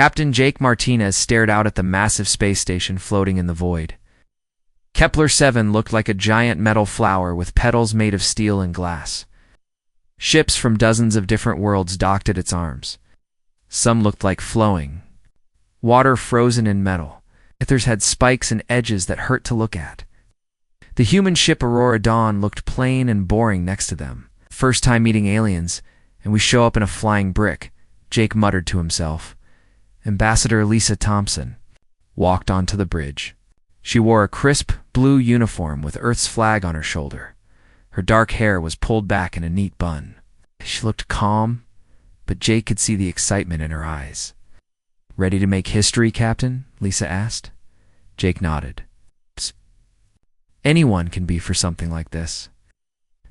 Captain Jake Martinez stared out at the massive space station floating in the void. Kepler 7 looked like a giant metal flower with petals made of steel and glass. Ships from dozens of different worlds docked at its arms. Some looked like flowing water frozen in metal. Others had spikes and edges that hurt to look at. The human ship Aurora Dawn looked plain and boring next to them. First time meeting aliens, and we show up in a flying brick, Jake muttered to himself. Ambassador Lisa Thompson walked onto the bridge. She wore a crisp blue uniform with Earth's flag on her shoulder. Her dark hair was pulled back in a neat bun. She looked calm, but Jake could see the excitement in her eyes. Ready to make history, Captain? Lisa asked. Jake nodded. Psst. Anyone can be for something like this.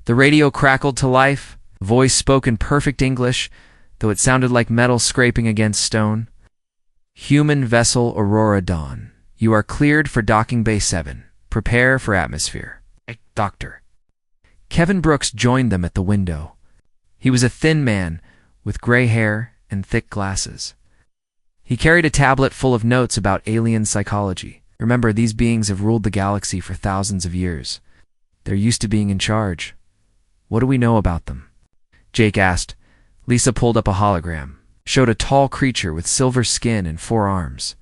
The radio crackled to life. A voice spoke in perfect English, though it sounded like metal scraping against stone. Human vessel Aurora Dawn. You are cleared for docking bay 7. Prepare for atmosphere. Doctor. Kevin Brooks joined them at the window. He was a thin man with gray hair and thick glasses. He carried a tablet full of notes about alien psychology. Remember, these beings have ruled the galaxy for thousands of years. They're used to being in charge. What do we know about them? Jake asked. Lisa pulled up a hologram, showed a tall creature with silver skin and 4 arms.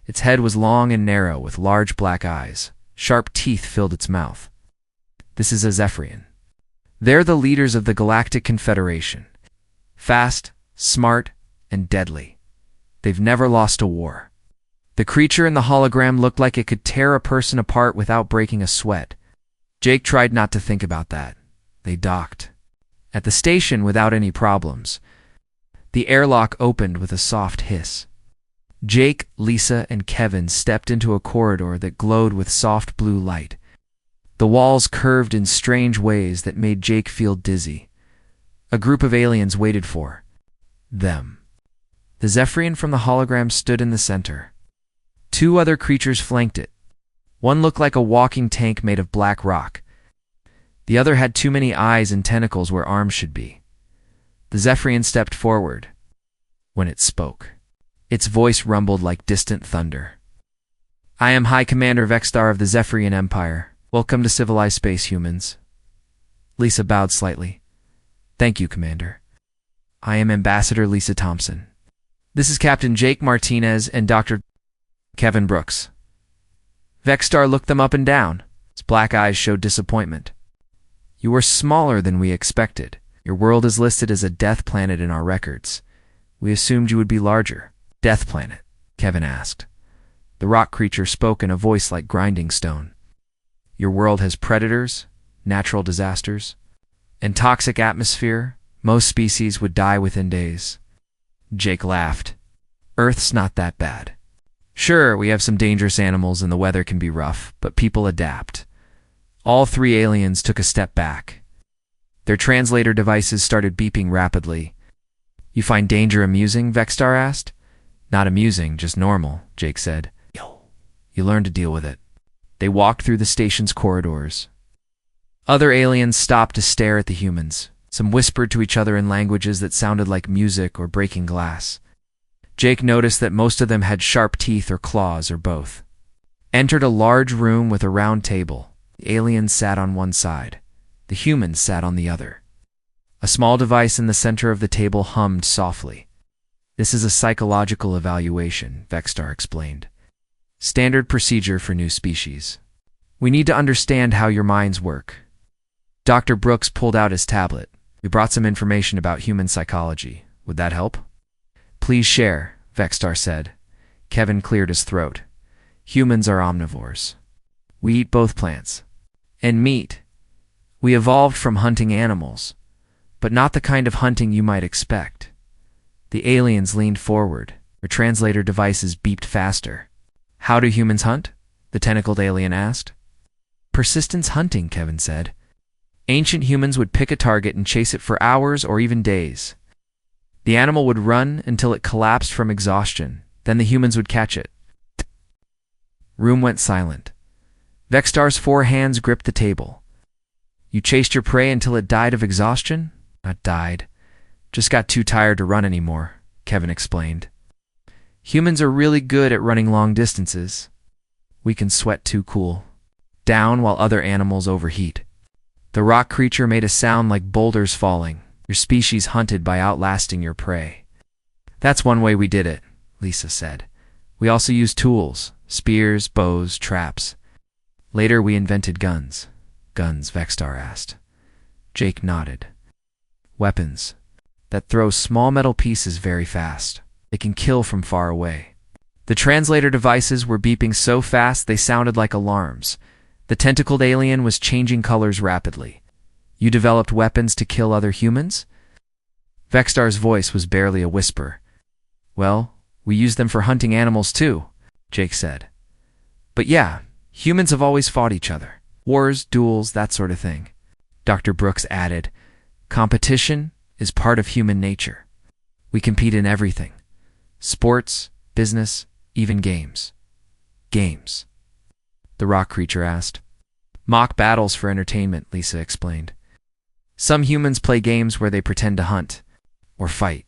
Its head was long and narrow with large black eyes. Sharp teeth filled its mouth. This is a Zephyrian. They're the leaders of the Galactic Confederation. Fast, smart, and deadly. They've never lost a war. The creature in the hologram looked like it could tear a person apart without breaking a sweat. Jake tried not to think about that. They docked at the station without any problems. The airlock opened with a soft hiss. Jake, Lisa, and Kevin stepped into a corridor that glowed with soft blue light. The walls curved in strange ways that made Jake feel dizzy. A group of aliens waited for them. The Zephyrian from the hologram stood in the center. 2 other creatures flanked it. One looked like a walking tank made of black rock. The other had too many eyes and tentacles where arms should be. The Zephyrian stepped forward. When it spoke, its voice rumbled like distant thunder. I am High Commander Vexstar of the Zephyrian Empire. Welcome to civilized space, humans. Lisa bowed slightly. Thank you, Commander. I am Ambassador Lisa Thompson. This is Captain Jake Martinez and Dr. Kevin Brooks. Vexstar looked them up and down. His black eyes showed disappointment. You are smaller than we expected. Your world is listed as a death planet in our records. We assumed you would be larger. Death planet? Kevin asked. The rock creature spoke in a voice like grinding stone. Your world has predators, natural disasters, and toxic atmosphere. Most species would die within days. Jake laughed. Earth's not that bad. Sure, we have some dangerous animals and the weather can be rough, but people adapt. All 3 aliens took a step back. Their translator devices started beeping rapidly. You find danger amusing? Vexstar asked. Not amusing, just normal, Jake said. You learn to deal with it. They walked through the station's corridors. Other aliens stopped to stare at the humans. Some whispered to each other in languages that sounded like music or breaking glass. Jake noticed that most of them had sharp teeth or claws or both. Entered a large room with a round table. The aliens sat on one side. The humans sat on the other. A small device in the center of the table hummed softly. This is a psychological evaluation, Vexstar explained. Standard procedure for new species. We need to understand how your minds work. Dr. Brooks pulled out his tablet. We brought some information about human psychology. Would that help? Please share, Vexstar said. Kevin cleared his throat. Humans are omnivores. We eat both plants and meat. We evolved from hunting animals, but not the kind of hunting you might expect. The aliens leaned forward. Their translator devices beeped faster. How do humans hunt? The tentacled alien asked. Persistence hunting, Kevin said. Ancient humans would pick a target and chase it for hours or even days. The animal would run until it collapsed from exhaustion. Then the humans would catch it. Room went silent. Vexstar's 4 hands gripped the table. You chased your prey until it died of exhaustion? Not died. Just got too tired to run anymore, Kevin explained. Humans are really good at running long distances. We can sweat too cool down while other animals overheat. The rock creature made a sound like boulders falling, your species hunted by outlasting your prey. That's one way we did it, Lisa said. We also used tools, spears, bows, traps. Later we invented guns. Guns, Vexstar asked. Jake nodded. Weapons that throw small metal pieces very fast. They can kill from far away. The translator devices were beeping so fast they sounded like alarms. The tentacled alien was changing colors rapidly. You developed weapons to kill other humans? Vexstar's voice was barely a whisper. Well, we used them for hunting animals too, Jake said. But yeah, humans have always fought each other. Wars, duels, that sort of thing. Dr. Brooks added, competition is part of human nature. We compete in everything. Sports, business, even games. Games. The rock creature asked. Mock battles for entertainment, Lisa explained. Some humans play games where they pretend to hunt or fight.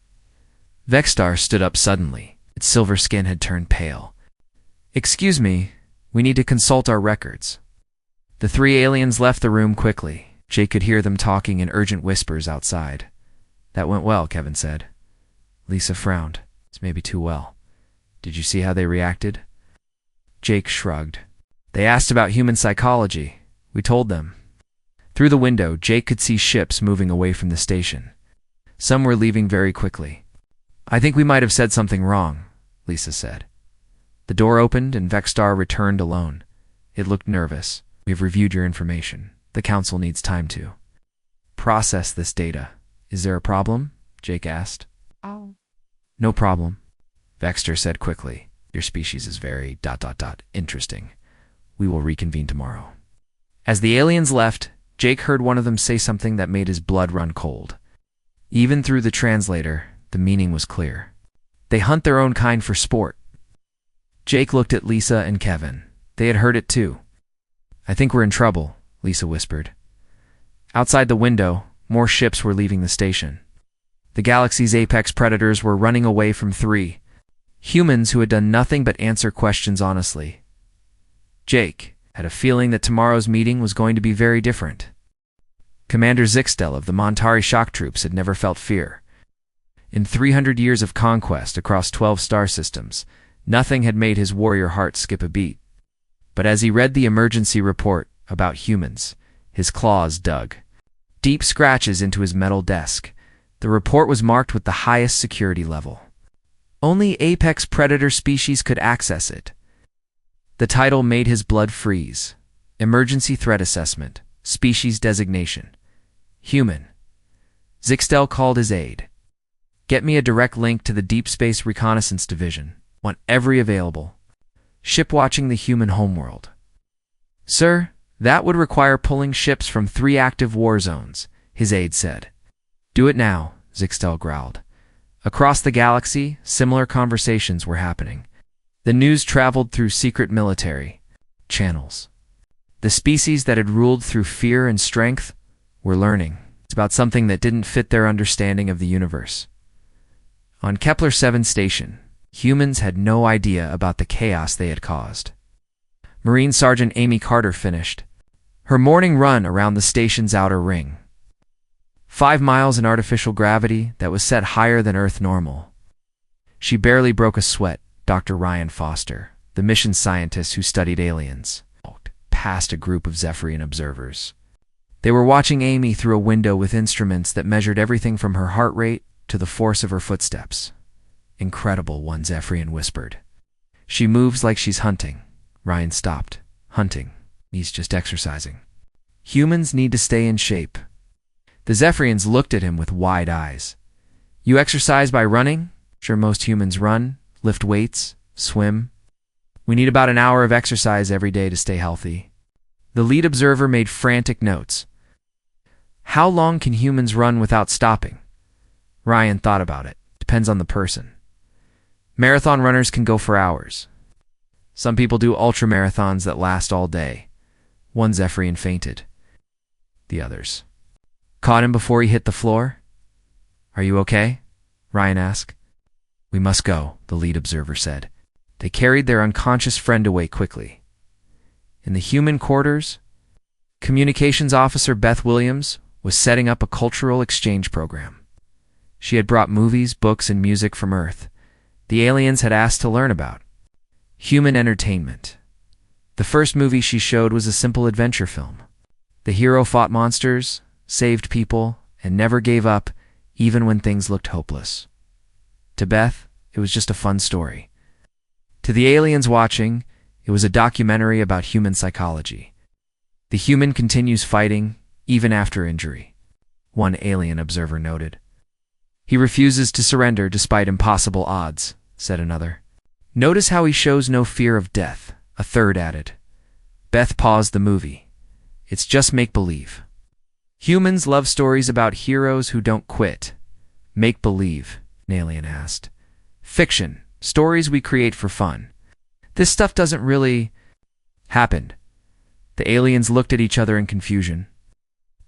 Vexstar stood up suddenly. Its silver skin had turned pale. Excuse me, we need to consult our records. The three aliens left the room quickly. Jake could hear them talking in urgent whispers outside. That went well, Kevin said. Lisa frowned. It's maybe too well. Did you see how they reacted? Jake shrugged. They asked about human psychology. We told them. Through the window, Jake could see ships moving away from the station. Some were leaving very quickly. I think we might have said something wrong, Lisa said. The door opened and Vexstar returned alone. It looked nervous. We have reviewed your information. The council needs time to process this data. Is there a problem? Jake asked. No problem, Vexstar said quickly. Your species is very ... interesting. We will reconvene tomorrow. As the aliens left, Jake heard one of them say something that made his blood run cold. Even through the translator, the meaning was clear. They hunt their own kind for sport. Jake looked at Lisa and Kevin. They had heard it too. I think we're in trouble, Lisa whispered. Outside the window, more ships were leaving the station. The galaxy's apex predators were running away from three humans who had done nothing but answer questions honestly. Jake had a feeling that tomorrow's meeting was going to be very different. Commander Zixtel of the Montari shock troops had never felt fear. In 300 years of conquest across 12 star systems, nothing had made his warrior heart skip a beat. But as he read the emergency report about humans, his claws dug deep scratches into his metal desk. The report was marked with the highest security level. Only apex predator species could access it. The title made his blood freeze. Emergency Threat Assessment. Species Designation. Human. Zixtel called his aide. Get me a direct link to the Deep Space Reconnaissance Division. Want every available ship watching the human homeworld. Sir, that would require pulling ships from 3 active war zones, his aide said. Do it now, Zixtel growled. Across the galaxy, similar conversations were happening. The news traveled through secret military channels. The species that had ruled through fear and strength were learning about something that didn't fit their understanding of the universe. On Kepler 7 station, humans had no idea about the chaos they had caused. Marine Sergeant Amy Carter finished her morning run around the station's outer ring. 5 miles in artificial gravity that was set higher than Earth normal. She barely broke a sweat. Dr. Ryan Foster, the mission scientist who studied aliens, walked past a group of Zephyrian observers. They were watching Amy through a window with instruments that measured everything from her heart rate to the force of her footsteps. Incredible, one Zephyrian whispered. She moves like she's hunting. Ryan stopped. Hunting. He's just exercising. Humans need to stay in shape. The Zephyrians looked at him with wide eyes. You exercise by running? Sure, most humans run, lift weights, swim. We need about an hour of exercise every day to stay healthy. The lead observer made frantic notes. How long can humans run without stopping? Ryan thought about it. Depends on the person. Marathon runners can go for hours. Some people do ultramarathons that last all day. One Zephyrian fainted. The others caught him before he hit the floor. Are you okay? Ryan asked. We must go, the lead observer said. They carried their unconscious friend away quickly. In the human quarters, Communications Officer Beth Williams was setting up a cultural exchange program. She had brought movies, books, and music from Earth the aliens had asked to learn about. Human entertainment. The first movie she showed was a simple adventure film. The hero fought monsters, saved people, and never gave up, even when things looked hopeless. To Beth, it was just a fun story. To the aliens watching, it was a documentary about human psychology. The human continues fighting, even after injury, one alien observer noted. He refuses to surrender despite impossible odds, said another. Notice how he shows no fear of death, a third added. Beth paused the movie. It's just make-believe. Humans love stories about heroes who don't quit. Make-believe, an alien asked. Fiction, stories we create for fun. This stuff doesn't really happen. The aliens looked at each other in confusion.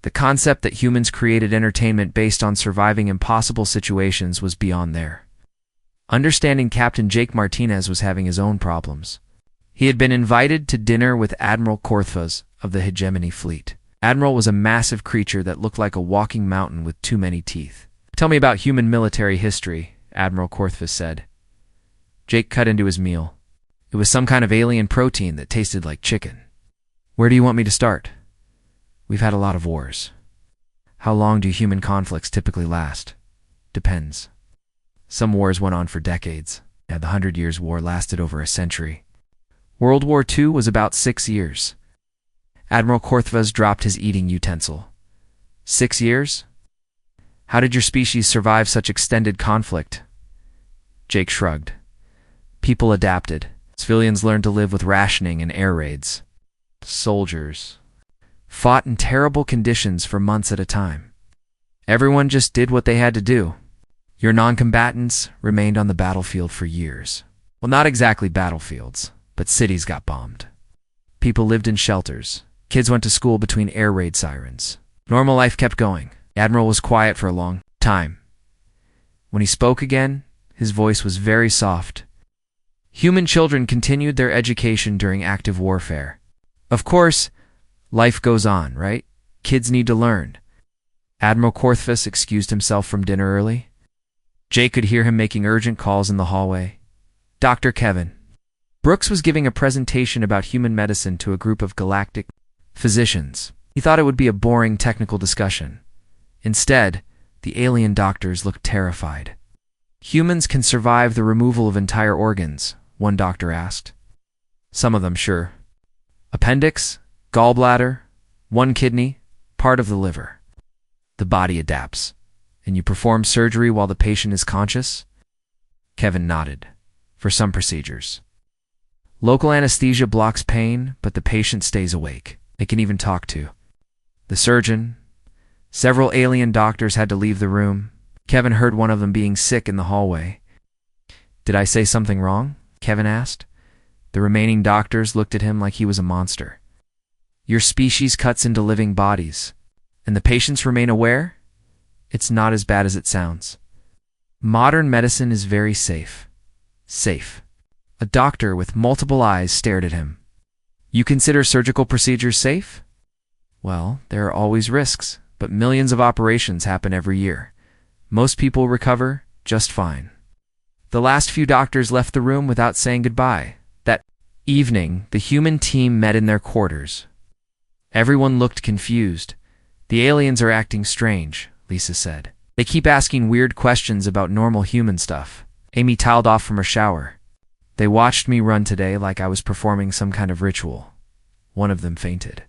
The concept that humans created entertainment based on surviving impossible situations was beyond there. Understanding Captain Jake Martinez was having his own problems. He had been invited to dinner with Admiral Korthvas of the Hegemony Fleet. Admiral was a massive creature that looked like a walking mountain with too many teeth. Tell me about human military history, Admiral Korthvas said. Jake cut into his meal. It was some kind of alien protein that tasted like chicken. Where do you want me to start? We've had a lot of wars. How long do human conflicts typically last? Depends. Some wars went on for decades. The 100 Years' War lasted over a century. World War II was about 6 years. Admiral Korthvas dropped his eating utensil. 6 years? How did your species survive such extended conflict? Jake shrugged. People adapted. Civilians learned to live with rationing and air raids. Soldiers fought in terrible conditions for months at a time. Everyone just did what they had to do. Your non-combatants remained on the battlefield for years. Well, not exactly battlefields, but cities got bombed. People lived in shelters. Kids went to school between air raid sirens. Normal life kept going. Admiral was quiet for a long time. When he spoke again, his voice was very soft. Human children continued their education during active warfare. Of course, life goes on, right? Kids need to learn. Admiral Korthvas excused himself from dinner early. Jake could hear him making urgent calls in the hallway. Dr. Kevin. Brooks was giving a presentation about human medicine to a group of galactic physicians. He thought it would be a boring technical discussion. Instead, the alien doctors looked terrified. Humans can survive the removal of entire organs, one doctor asked. Some of them, sure. Appendix, gallbladder, one kidney, part of the liver. The body adapts. And you perform surgery while the patient is conscious? Kevin nodded. For some procedures. Local anesthesia blocks pain, but the patient stays awake. They can even talk to the surgeon. Several alien doctors had to leave the room. Kevin heard one of them being sick in the hallway. Did I say something wrong? Kevin asked. The remaining doctors looked at him like he was a monster. Your species cuts into living bodies, and the patients remain aware? It's not as bad as it sounds. Modern medicine is very safe. Safe. A doctor with multiple eyes stared at him. You consider surgical procedures safe? Well, there are always risks, but millions of operations happen every year. Most people recover just fine. The last few doctors left the room without saying goodbye. That evening, the human team met in their quarters. Everyone looked confused. The aliens are acting strange, Lisa said. They keep asking weird questions about normal human stuff. Amy tiled off from her shower. They watched me run today like I was performing some kind of ritual. One of them fainted.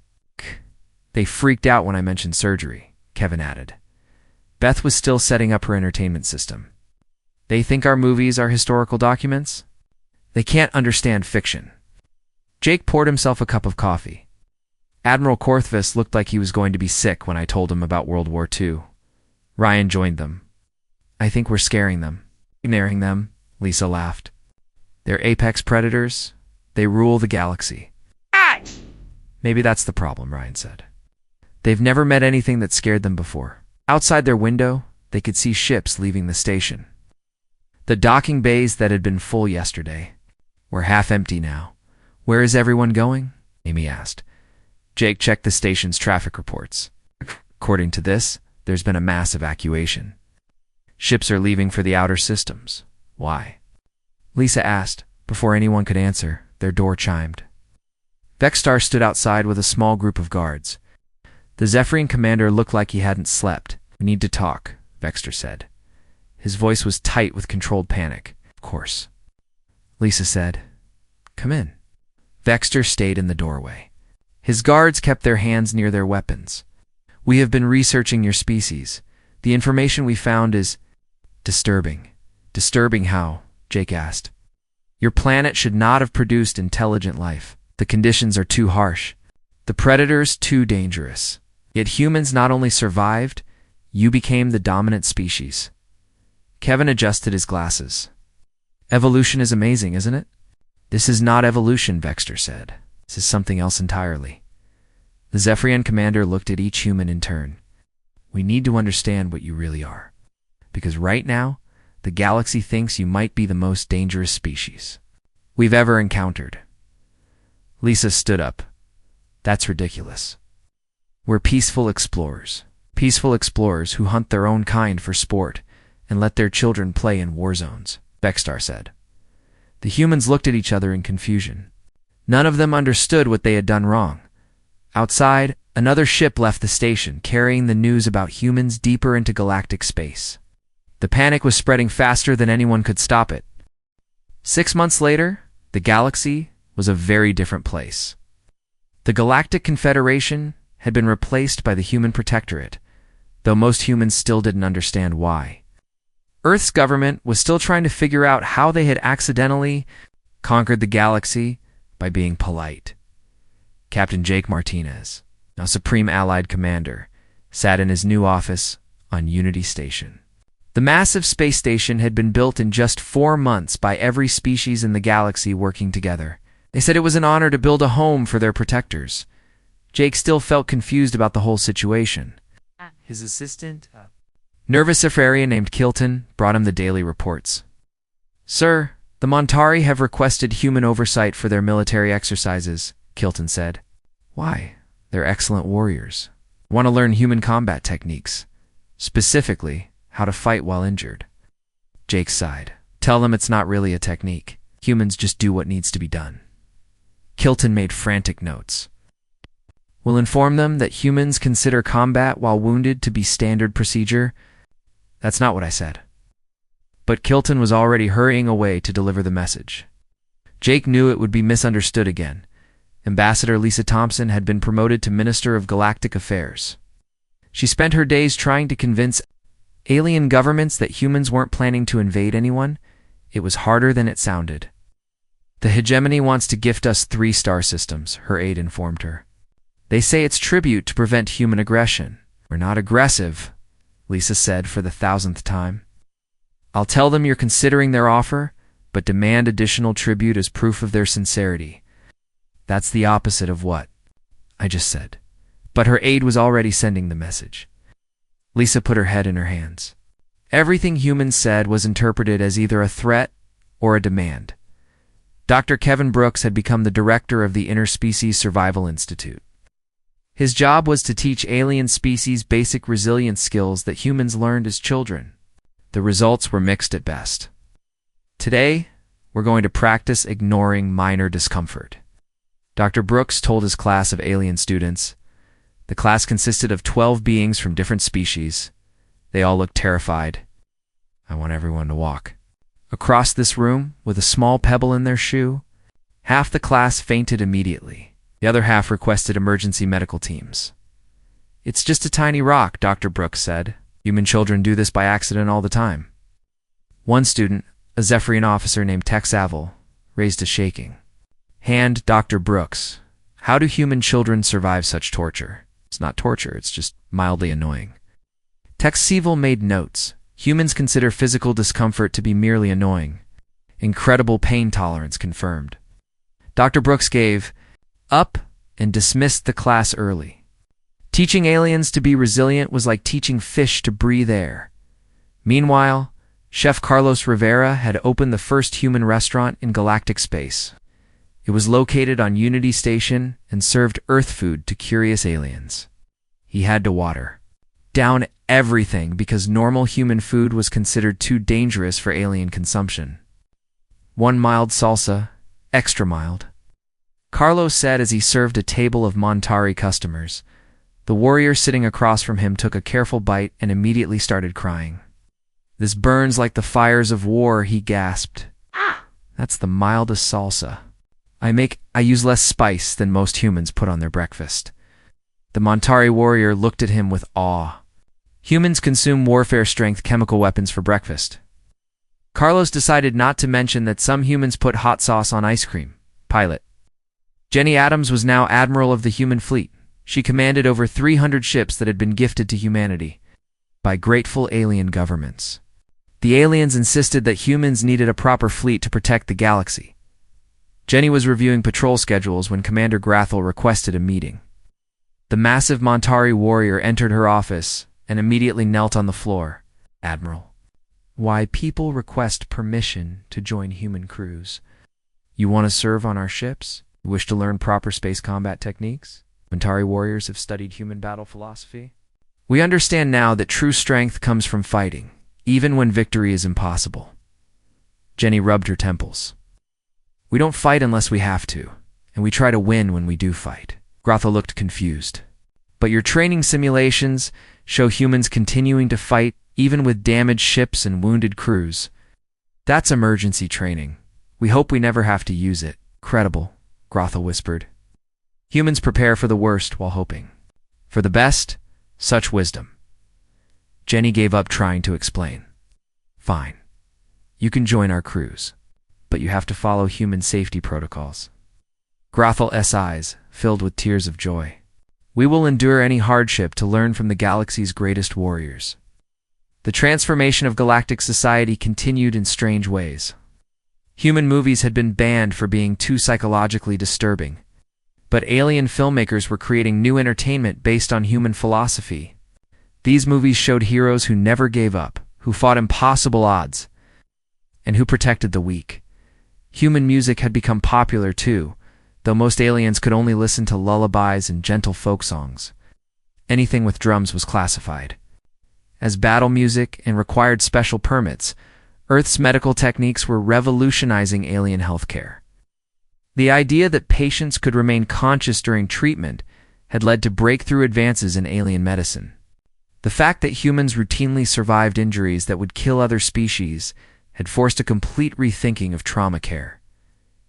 They freaked out when I mentioned surgery, Kevin added. Beth was still setting up her entertainment system. They think our movies are historical documents? They can't understand fiction. Jake poured himself a cup of coffee. Admiral Korthvas looked like he was going to be sick when I told him about World War II. Ryan joined them. I think we're scaring them. Ignoring them, Lisa laughed. They're apex predators. They rule the galaxy. Maybe that's the problem, Ryan said. They've never met anything that scared them before. Outside their window, they could see ships leaving the station. The docking bays that had been full yesterday were half empty now. Where is everyone going? Amy asked. Jake checked the station's traffic reports. According to this, there's been a mass evacuation. Ships are leaving for the outer systems. Why? Lisa asked. Before anyone could answer, their door chimed. Vexstar stood outside with a small group of guards. The Zephyrian commander looked like he hadn't slept. We need to talk, Vexter said. His voice was tight with controlled panic. Of course. Lisa said, Come in. Vexter stayed in the doorway. His guards kept their hands near their weapons. We have been researching your species. The information we found is disturbing. Disturbing how? Jake asked. Your planet should not have produced intelligent life. The conditions are too harsh. The predators too dangerous. Yet humans not only survived, you became the dominant species. Kevin adjusted his glasses. Evolution is amazing, isn't it? This is not evolution, Vexter said. This is something else entirely. The Zephyrian commander looked at each human in turn. We need to understand what you really are. Because right now, the galaxy thinks you might be the most dangerous species we've ever encountered. Lisa stood up. That's ridiculous. We're peaceful explorers. Peaceful explorers who hunt their own kind for sport and let their children play in war zones, Vexstar said. The humans looked at each other in confusion. None of them understood what they had done wrong. Outside, another ship left the station, carrying the news about humans deeper into galactic space. The panic was spreading faster than anyone could stop it. 6 months later, the galaxy was a very different place. The Galactic Confederation had been replaced by the Human Protectorate, though most humans still didn't understand why. Earth's government was still trying to figure out how they had accidentally conquered the galaxy by being polite. Captain Jake Martinez, now Supreme Allied Commander, sat in his new office on Unity Station. The massive space station had been built in just 4 months by every species in the galaxy working together. They said it was an honor to build a home for their protectors. Jake still felt confused about the whole situation. His assistant, nervous Ephraria named Kilton, brought him the daily reports. Sir, the Montari have requested human oversight for their military exercises, Kilton said. Why? They're excellent warriors. Want to learn human combat techniques. Specifically, how to fight while injured. Jake sighed. Tell them it's not really a technique. Humans just do what needs to be done. Kilton made frantic notes. We'll inform them that humans consider combat while wounded to be standard procedure. That's not what I said. But Kilton was already hurrying away to deliver the message. Jake knew it would be misunderstood again. Ambassador Lisa Thompson had been promoted to Minister of Galactic Affairs. She spent her days trying to convince alien governments that humans weren't planning to invade anyone. It was harder than it sounded. The hegemony wants to gift us 3 star systems, her aide informed her. They say it's tribute to prevent human aggression. We're not aggressive, Lisa said for the 1000th time. I'll tell them you're considering their offer, but demand additional tribute as proof of their sincerity. That's the opposite of what I just said. But her aide was already sending the message. Lisa put her head in her hands. Everything humans said was interpreted as either a threat or a demand. Dr. Kevin Brooks had become the director of the Interspecies Survival Institute. His job was to teach alien species basic resilience skills that humans learned as children. The results were mixed at best. Today, we're going to practice ignoring minor discomfort. Dr. Brooks told his class of alien students. The class consisted of 12 beings from different species. They all looked terrified. I want everyone to walk. Across this room, with a small pebble in their shoe, half the class fainted immediately. The other half requested emergency medical teams. It's just a tiny rock, Dr. Brooks said. Human children do this by accident all the time. One student, a Zephyrian officer named Tex Avil, raised a shaking hand. Dr. Brooks, how do human children survive such torture? It's not torture, it's just mildly annoying. Tex Seville made notes. Humans consider physical discomfort to be merely annoying. Incredible pain tolerance confirmed. Dr. Brooks gave up and dismissed the class early. Teaching aliens to be resilient was like teaching fish to breathe air. Meanwhile, Chef Carlos Rivera had opened the first human restaurant in galactic space. It was located on Unity Station and served Earth food to curious aliens. He had to water down everything because normal human food was considered too dangerous for alien consumption. One mild salsa, extra mild. Carlos said as he served a table of Montari customers. The warrior sitting across from him took a careful bite and immediately started crying. "This burns like the fires of war," he gasped. "That's the mildest salsa. I use less spice than most humans put on their breakfast." The Montari warrior looked at him with awe. Humans consume warfare-strength chemical weapons for breakfast. Carlos decided not to mention that some humans put hot sauce on ice cream. Pilot Jenny Adams was now admiral of the human fleet. She commanded over 300 ships that had been gifted to humanity by grateful alien governments. The aliens insisted that humans needed a proper fleet to protect the galaxy. Jenny was reviewing patrol schedules when Commander Grathel requested a meeting. The massive Montari warrior entered her office and immediately knelt on the floor. "Admiral, why people request permission to join human crews? You want to serve on our ships? You wish to learn proper space combat techniques? Montari warriors have studied human battle philosophy. We understand now that true strength comes from fighting, even when victory is impossible." Jenny rubbed her temples. "We don't fight unless we have to, and we try to win when we do fight." Grathel looked confused. "But your training simulations show humans continuing to fight even with damaged ships and wounded crews. That's emergency training. We hope we never have to use it." "Credible," Grathel whispered. "Humans prepare for the worst while hoping for the best. Such wisdom." Jenny gave up trying to explain. "Fine. You can join our crews, but you have to follow human safety protocols." Grathel's eyes filled with tears of joy. "We will endure any hardship to learn from the galaxy's greatest warriors." The transformation of galactic society continued in strange ways. Human movies had been banned for being too psychologically disturbing, but alien filmmakers were creating new entertainment based on human philosophy. These movies showed heroes who never gave up, who fought impossible odds, and who protected the weak. Human music had become popular too, though most aliens could only listen to lullabies and gentle folk songs. Anything with drums was classified as battle music and required special permits. Earth's medical techniques were revolutionizing alien healthcare. The idea that patients could remain conscious during treatment had led to breakthrough advances in alien medicine. The fact that humans routinely survived injuries that would kill other species had forced a complete rethinking of trauma care.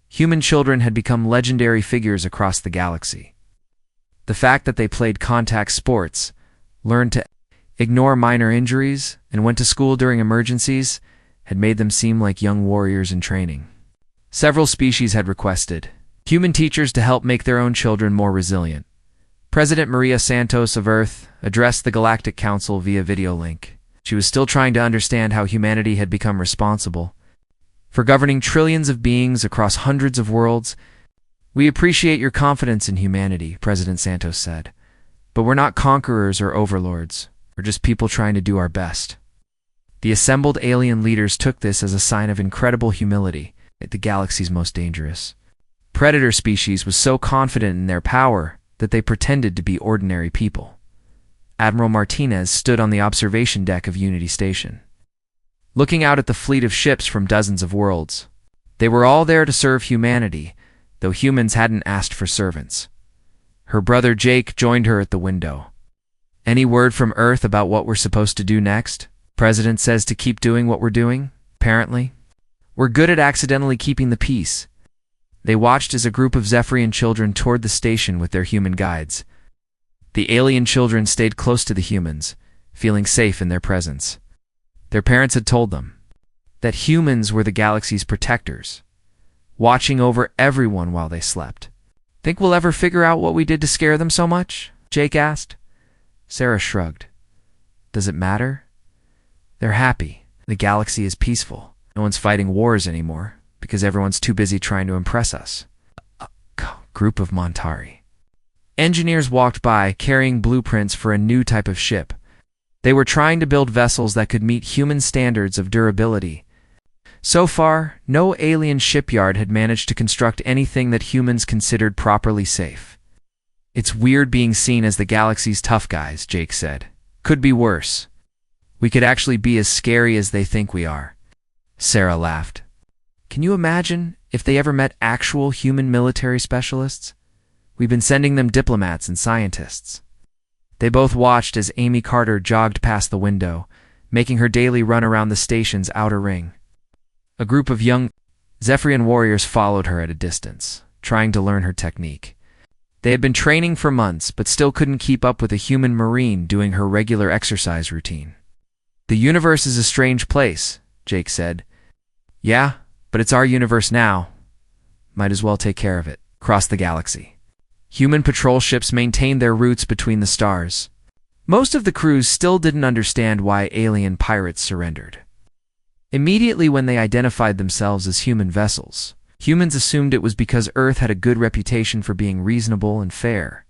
Human children had become legendary figures across the galaxy. The fact that they played contact sports, learned to ignore minor injuries, and went to school during emergencies had made them seem like young warriors in training. Several species had requested human teachers to help make their own children more resilient. President Maria Santos of Earth addressed the Galactic Council via video link. She was still trying to understand how humanity had become responsible for governing trillions of beings across hundreds of worlds. "We appreciate your confidence in humanity," President Santos said, "but we're not conquerors or overlords. We're just people trying to do our best." The assembled alien leaders took this as a sign of incredible humility. The galaxy's most dangerous predator species was so confident in their power that they pretended to be ordinary people. Admiral Martinez stood on the observation deck of Unity Station, looking out at the fleet of ships from dozens of worlds. They were all there to serve humanity, though humans hadn't asked for servants. Her brother Jake joined her at the window. "Any word from Earth about what we're supposed to do next?" "President says to keep doing what we're doing, apparently. We're good at accidentally keeping the peace." They watched as a group of Zephyrian children toured the station with their human guides. The alien children stayed close to the humans, feeling safe in their presence. Their parents had told them that humans were the galaxy's protectors, watching over everyone while they slept. "Think we'll ever figure out what we did to scare them so much?" Jake asked. Sarah shrugged. "Does it matter? They're happy. The galaxy is peaceful. No one's fighting wars anymore because everyone's too busy trying to impress us." A group of Montari engineers walked by carrying blueprints for a new type of ship. They were trying to build vessels that could meet human standards of durability. So far, no alien shipyard had managed to construct anything that humans considered properly safe. It's weird being seen as the galaxy's tough guys, Jake said. Could be worse. We could actually be as scary as they think we are. Sarah laughed. Can you imagine if they ever met actual human military specialists? We've been sending them diplomats and scientists. They both watched as Amy Carter jogged past the window, making her daily run around the station's outer ring. A group of young Zephyrian warriors followed her at a distance, trying to learn her technique. They had been training for months, but still couldn't keep up with a human marine doing her regular exercise routine. The universe is a strange place, Jake said. Yeah, but it's our universe now. Might as well take care of it. Across the galaxy. Human patrol ships maintained their routes between the stars. Most of the crews still didn't understand why alien pirates surrendered. Immediately when they identified themselves as human vessels, humans assumed it was because Earth had a good reputation for being reasonable and fair.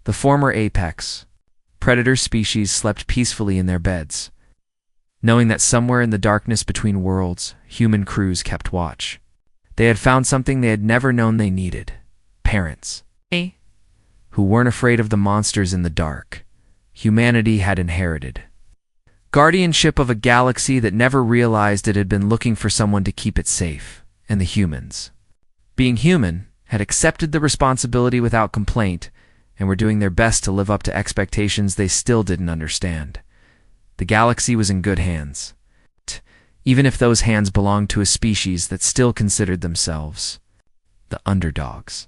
The former apex predator species slept peacefully in their beds, knowing that somewhere in the darkness between worlds, human crews kept watch. They had found something they had never known they needed: parents, who weren't afraid of the monsters in the dark humanity had inherited. Guardianship of a galaxy that never realized it had been looking for someone to keep it safe, and the humans, being human, had accepted the responsibility without complaint and were doing their best to live up to expectations they still didn't understand. The galaxy was in good hands, even if those hands belonged to a species that still considered themselves the underdogs.